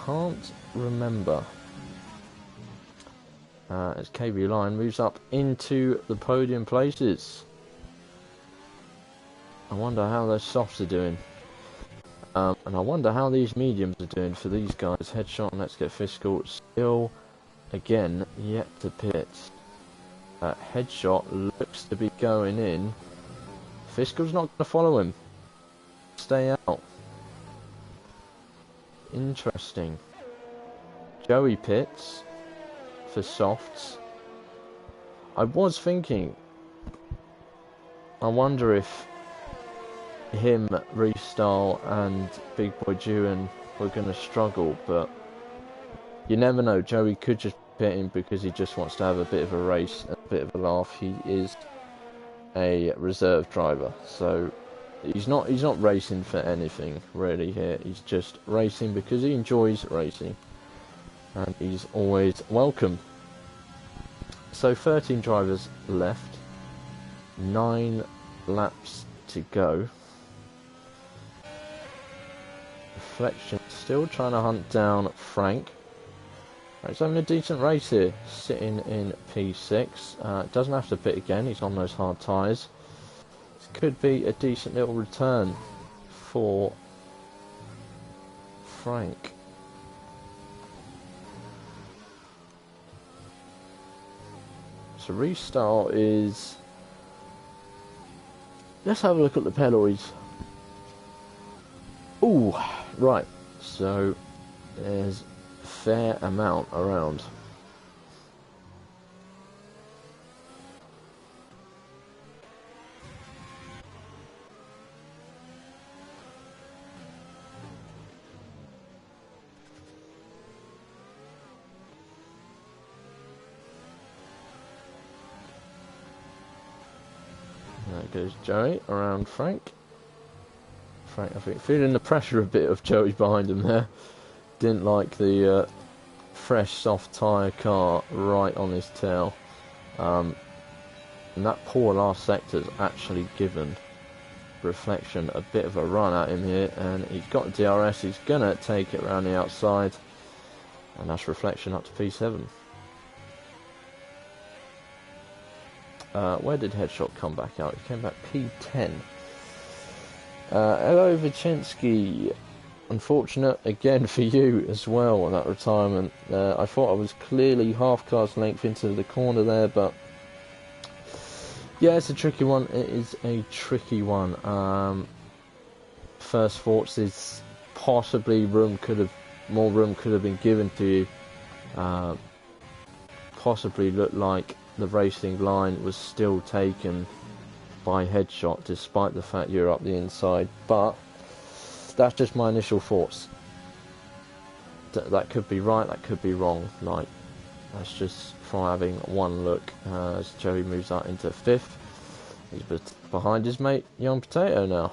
can't remember. As KB Line moves up into the podium places. I wonder how those softs are doing. And I wonder how these mediums are doing for these guys. Headshot and Let's Get Fiscal still, again, yet to pit. Headshot looks to be going in. Fiscal's not going to follow him. Stay out. Interesting. Joey pits for softs. I was thinking, I wonder if him, Restyle and Big Boy Dewan were going to struggle, but you never know. Joey could just pit him because he just wants to have a bit of a race, a bit of a laugh. He is a reserve driver, so he's not racing for anything really here. He's just racing because he enjoys racing, and he's always welcome. So 13 drivers left, 9 laps to go. Reflection still trying to hunt down Frank. He's having a decent race here, sitting in P6. Doesn't have to pit again, he's on those hard tyres. This could be a decent little return for Frank. So restart is... Let's have a look at the peloids. Ooh, right, so there's a fair amount around. There goes Joey around Frank. Frank, I think, feeling the pressure a bit of Joey behind him there. Didn't like the fresh, soft tyre car right on his tail. And that poor last sector's actually given Reflection a bit of a run at him here. And he's got DRS, he's going to take it around the outside. And that's Reflection up to P7. Where did Headshot come back out? He came back P10. Hello Vichensky. Unfortunate again for you as well on that retirement. I thought I was clearly half car's length into the corner there, but yeah, it's a tricky one. It is a tricky one. First thoughts is possibly more room could have been given to you. Possibly looked like the racing line was still taken by Headshot, despite the fact you're up the inside, but that's just my initial thoughts. That could be right, that could be wrong. Like, that's just from having one look. As Joey moves out into 5th, he's behind his mate Young Potato now.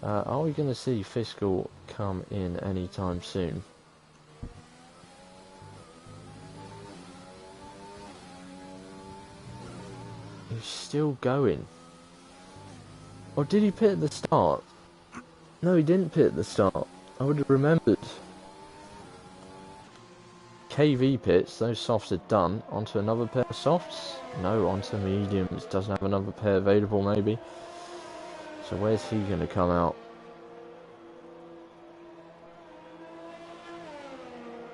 Are we going to see Fiscal come in anytime soon? He's still going. Or did he pit at the start? No, he didn't pit at the start. I would have remembered. KV pits, those softs are done. Onto another pair of softs? No, onto mediums. Doesn't have another pair available maybe. So where's he going to come out?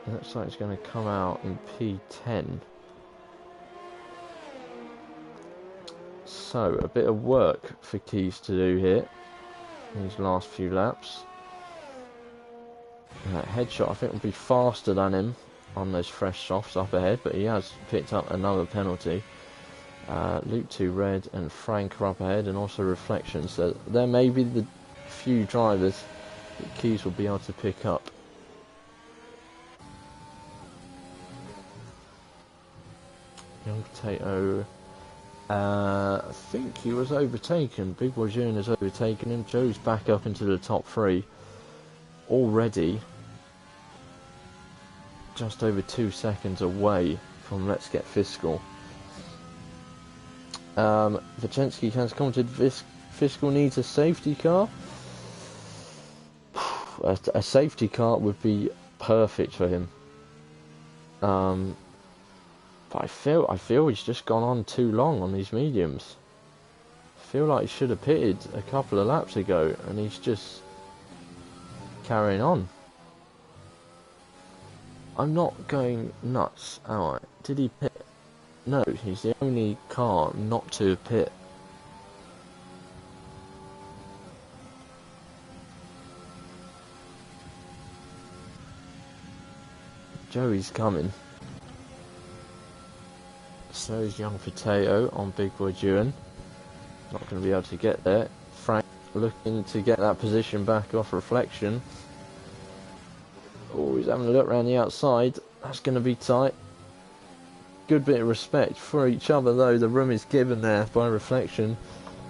It looks like he's going to come out in P10. So, a bit of work for Keys to do here in these last few laps. Headshot, I think, will be faster than him on those fresh softs up ahead, but he has picked up another penalty. Luke 2 Red and Frank are up ahead, and also Reflection. So, there may be the few drivers that Keys will be able to pick up. Young Potato. I think he was overtaken. Big Boy Dewan has overtaken him. Joe's back up into the top 3 already. just over 2 seconds away from Let's Get Fiscal. Vachenski has commented Fiscal needs a safety car. A safety car would be perfect for him. But I feel he's just gone on too long on these mediums. I feel like he should have pitted a couple of laps ago, and he's just carrying on. I'm not going nuts, am I? Did he pit? No, he's the only car not to pit. Joey's coming. So is Young Potato on Big Boy Duan. Not going to be able to get there. Frank looking to get that position back off Reflection. Oh, he's having a look around the outside. That's going to be tight. Good bit of respect for each other though. The room is given there by Reflection.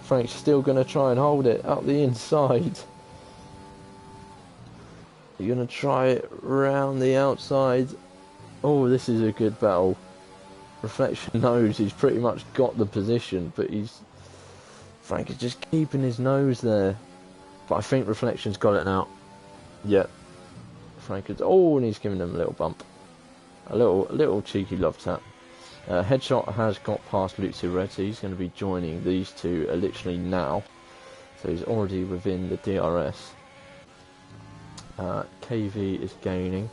Frank's still going to try and hold it up the inside. You're going to try it round the outside. Oh, this is a good battle. Reflection knows he's pretty much got the position, but Frank is just keeping his nose there. But I think Reflection's got it now. Yep. Frank is, oh, and he's giving him a little bump. A little cheeky love tap. Headshot has got past Luzioretti. He's going to be joining these two literally now. So he's already within the DRS. KV is gaining.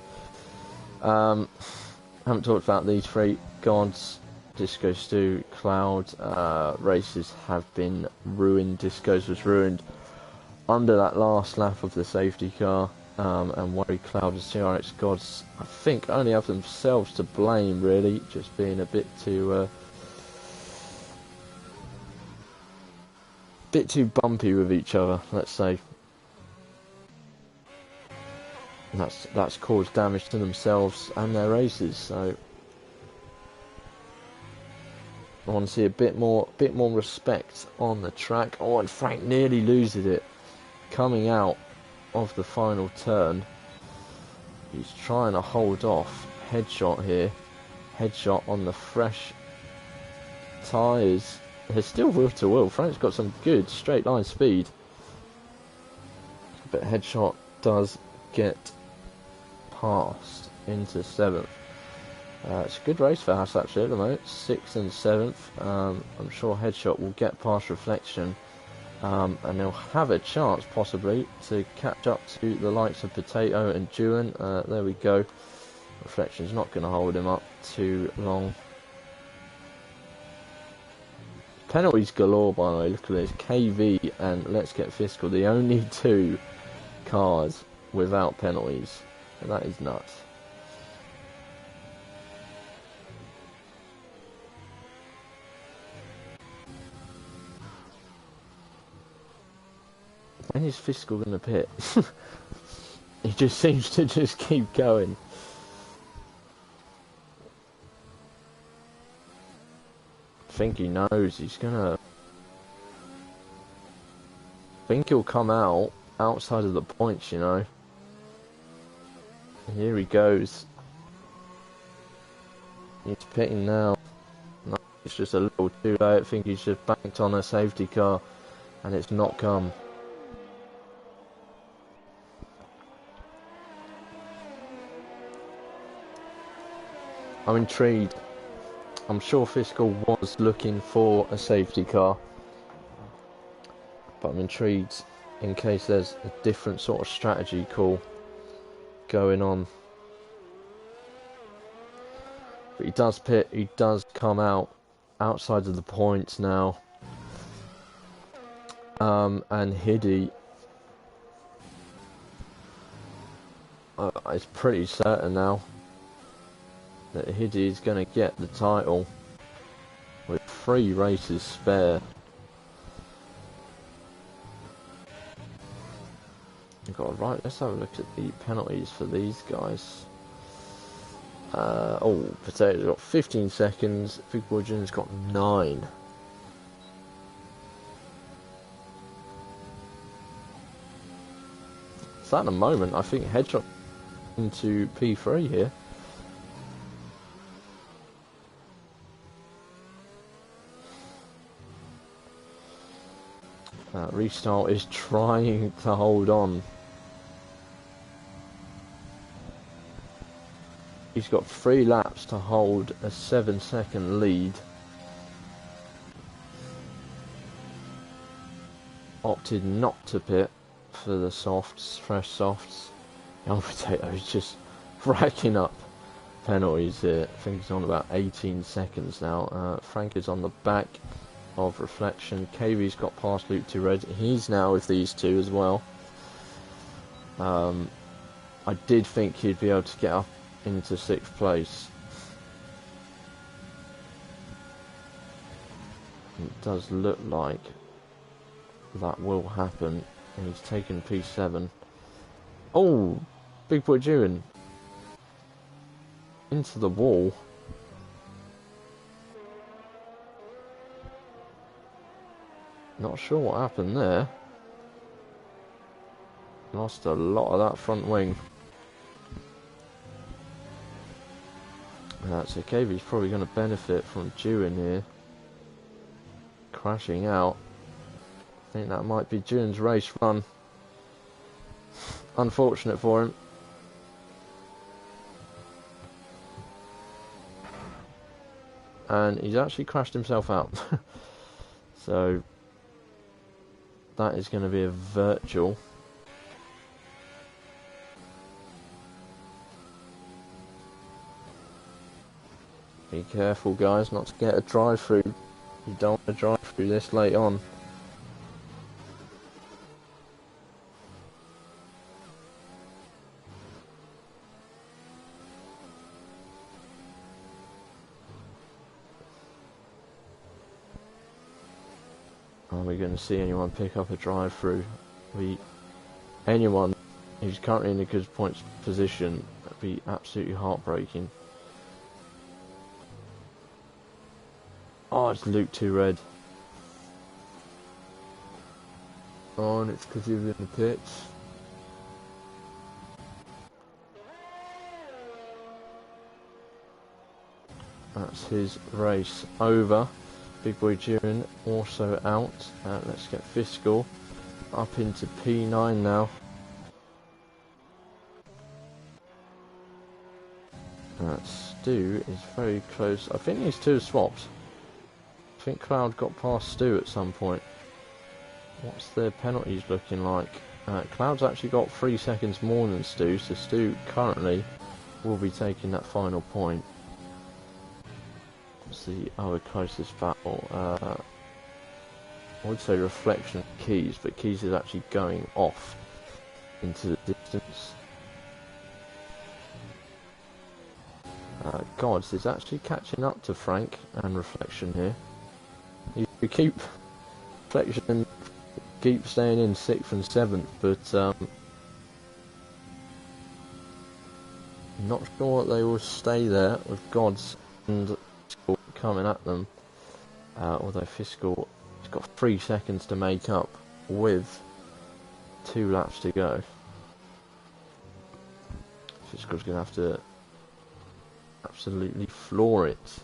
Haven't talked about these three. Gods, Disco Stew, Cloud races have been ruined. Disco's was ruined under that last lap of the safety car, and Worry, Cloud and CRX Gods I think only have themselves to blame really, just being a bit too bumpy with each other, let's say. And that's caused damage to themselves and their races, so I want to see a bit more respect on the track. Oh, and Frank nearly loses it coming out of the final turn. He's trying to hold off. Headshot here. Headshot on the fresh tyres. They're still wheel to wheel. Frank's got some good straight line speed, but Headshot does get past into 7th. It's a good race for Haas actually at the moment, 6th and 7th. I'm sure Headshot will get past Reflection, and they'll have a chance possibly to catch up to the likes of Potato and Duan. There we go. Reflection's not going to hold him up too long. Penalties galore, by the way. Look at this. KV and Let's Get Fiscal, the only two cars without penalties. And that is nuts. When is Fiscal going to pit? He just seems to just keep going. I think he knows he's gonna. I think he'll come out outside of the points, you know. And here he goes. He's pitting now. No, it's just a little too late. I think he's just banked on a safety car, and it's not come. I'm intrigued. I'm sure Fiscal was looking for a safety car, but I'm intrigued in case there's a different sort of strategy call going on. But he does pit, he does come out outside of the points now. And Hiddy it's pretty certain now that Hiddy is going to get the title with 3 races spare. Right, let's have a look at the penalties for these guys. Oh, Potato's got 15 seconds, Big Boy Jim's got 9. So at the moment, I think Headshot into P3 here. Restart is trying to hold on. He's got 3 laps to hold a 7-second lead. Opted not to pit for the softs, fresh softs. Young Potato is just racking up penalties here. I think he's on about 18 seconds now. Frank is on the back of Reflection. KV's got past Luke 2 Red. He's now with these two as well. I did think he'd be able to get up into 6th place. It does look like that will happen. And he's taken P7. Oh, Big Boy Jewin into the wall. Not sure what happened there. Lost a lot of that front wing. That's okay, but he's probably going to benefit from Jewin here. Crashing out. I think that might be Jewin's race run. Unfortunate for him. And he's actually crashed himself out. So that is going to be a virtual. Be careful, guys, not to get a drive-through. You don't want to drive through this late on. Are we going to see anyone pick up a drive-through? Anyone who's currently in a good points position, that'd be absolutely heartbreaking. Oh, it's Luke 2 Red. Oh, and it's because he was in the pits. That's his race over. Big Boy Jewin also out. Let's get Fiscal up into P9 now. Stu is very close. I think these two are swapped. I think Cloud got past Stu at some point. What's their penalties looking like? Cloud's actually got 3 seconds more than Stu, so Stu currently will be taking that final point. What's the other closest battle? I would say Reflection Keys, but Keys is actually going off into the distance. Gods is actually catching up to Frank and Reflection here. You keep Reflection keep staying in 6th and 7th, but not sure that they will stay there with Gods and Fiscal coming at them. Although Fiscal has got 3 seconds to make up with 2 laps to go. Fiscal's going to have to absolutely floor it.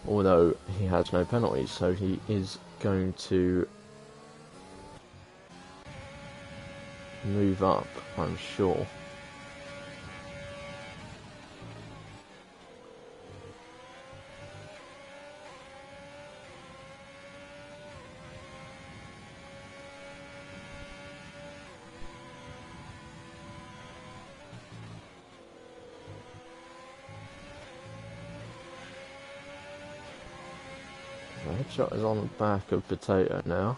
Although he has no penalties, so he is going to move up, I'm sure. Headshot is on the back of Potato now.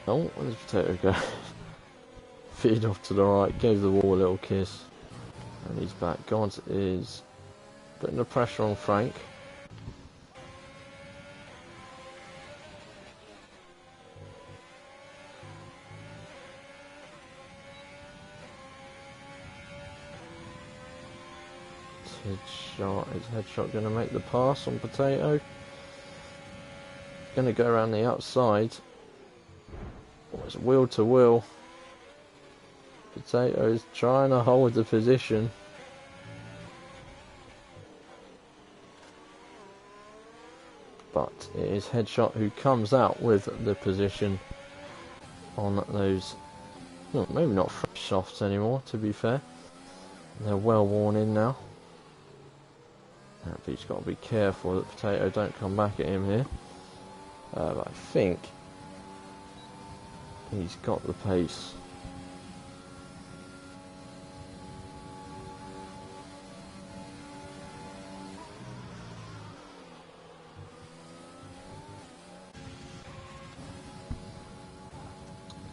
Oh, where's Potato go? Feed off to the right, gave the wall a little kiss. And he's back. Gods is putting the pressure on Frank. Is Headshot going to make the pass on Potato? Going to go around the outside. Oh, it's wheel to wheel. Potato is trying to hold the position. but it is Headshot who comes out with the position on those, well, maybe not fresh softs anymore, to be fair. They're well worn in now. But he's got to be careful that Potato don't come back at him here. But I think he's got the pace.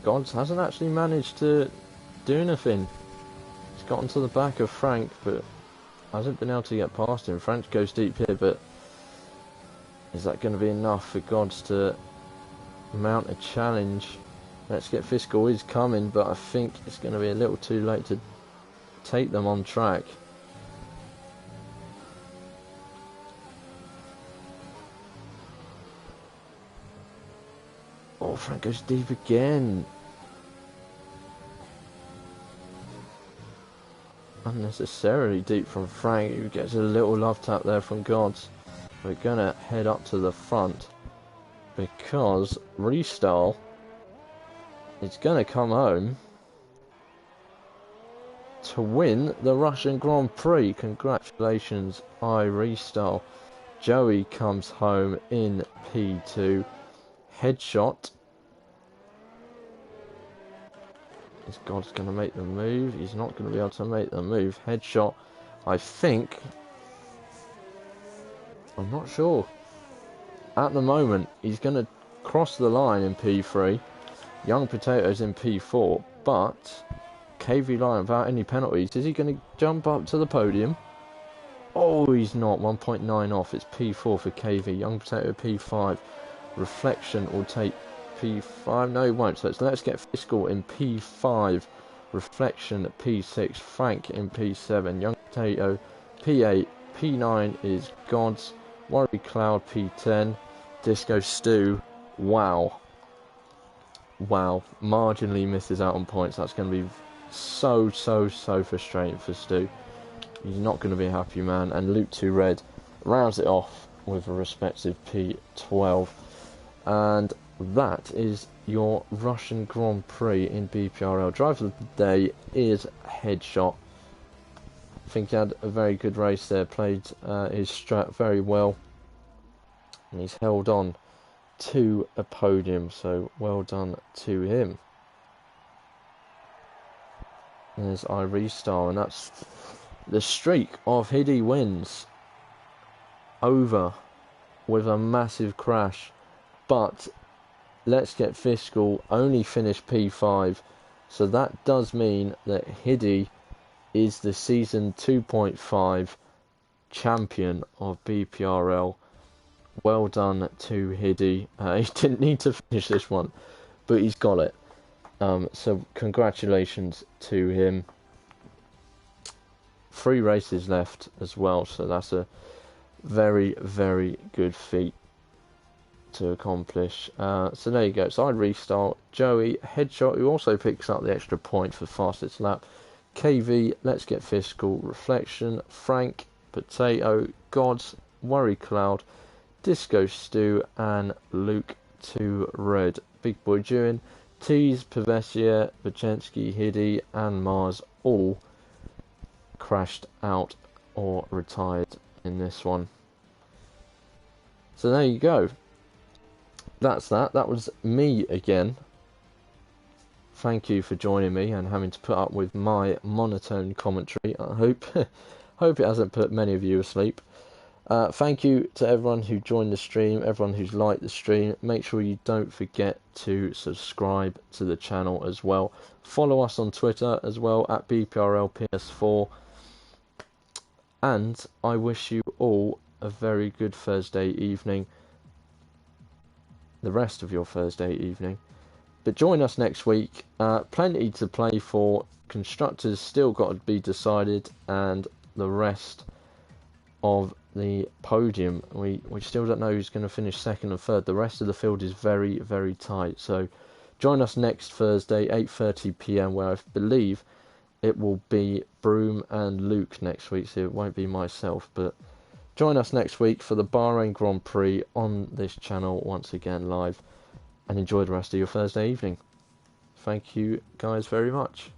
Gods hasn't actually managed to do anything. He's gotten to the back of Frank, but hasn't been able to get past him. Frank goes deep here, but is that going to be enough for Gods to mount a challenge? Let's Get Fiscal is coming, but I think it's going to be a little too late to take them on track. Oh, Frank goes deep again. Unnecessarily deep from Frank, who gets a little love tap there from Gods. We're gonna head up to the front because Restyle is gonna come home to win the Russian Grand Prix. Congratulations, Restyle. Joey comes home in P2. Headshot. Is God's going to make the move? He's not going to be able to make the move. Headshot, I think. I'm not sure. At the moment, he's going to cross the line in P3. Young Potatoes in P4. But KV Lion, without any penalties, is he going to jump up to the podium? Oh, he's not. 1.9 off. It's P4 for KV. Young Potato P5. Reflection will take P5. No, he won't. So Let's Get Fiscal in P5. Reflection at P6. Frank in P7. Young Potato P8. P9 is Gods. Worry Cloud P10. Disco Stew. Wow. Marginally misses out on points. That's going to be so frustrating for Stu. He's not going to be a happy man. And Luke 2 Red rounds it off with a respective P12. And that is your Russian Grand Prix in BPRL. Driver of the day is Headshot. I think he had a very good race there, played his strat very well. And he's held on to a podium, so well done to him. There's Restyle, and that's the streak of Hiddy wins over with a massive crash. But Let's Get Fiscal only finished P5, so that does mean that Hiddy is the season 2.5 champion of BPRL. Well done to Hiddy. He didn't need to finish this one, but he's got it. So congratulations to him. 3 races left as well, so that's a very good feat to accomplish. So there you go. So Restyle, Joey, Headshot, who also picks up the extra point for fastest lap. KV, Let's Get Fiscal, Reflection, Frank, Potato, Gods, Worry Cloud, Disco Stew, and Luke 2 Red. Big Boy Jewin, Tease, Pavesia, Vachensky, Hiddy, and Mars all crashed out or retired in this one. So there you go. That's that. That was me again. Thank you for joining me and having to put up with my monotone commentary. I hope it hasn't put many of you asleep. Thank you to everyone who joined the stream, everyone who's liked the stream. Make sure you don't forget to subscribe to the channel as well. Follow us on Twitter as well at BPRLPS4. And I wish you all a very good Thursday evening. The rest of your Thursday evening. But join us next week. Plenty to play for. Constructors still got to be decided, and the rest of the podium, we still don't know who's going to finish second and third. The rest of the field is very tight. So join us next Thursday, 8:30 p.m, where I believe it will be Broom and Luke next week. So it won't be myself, but Join us next week for the Bahrain Grand Prix on this channel once again live, and enjoy the rest of your Thursday evening. Thank you guys very much.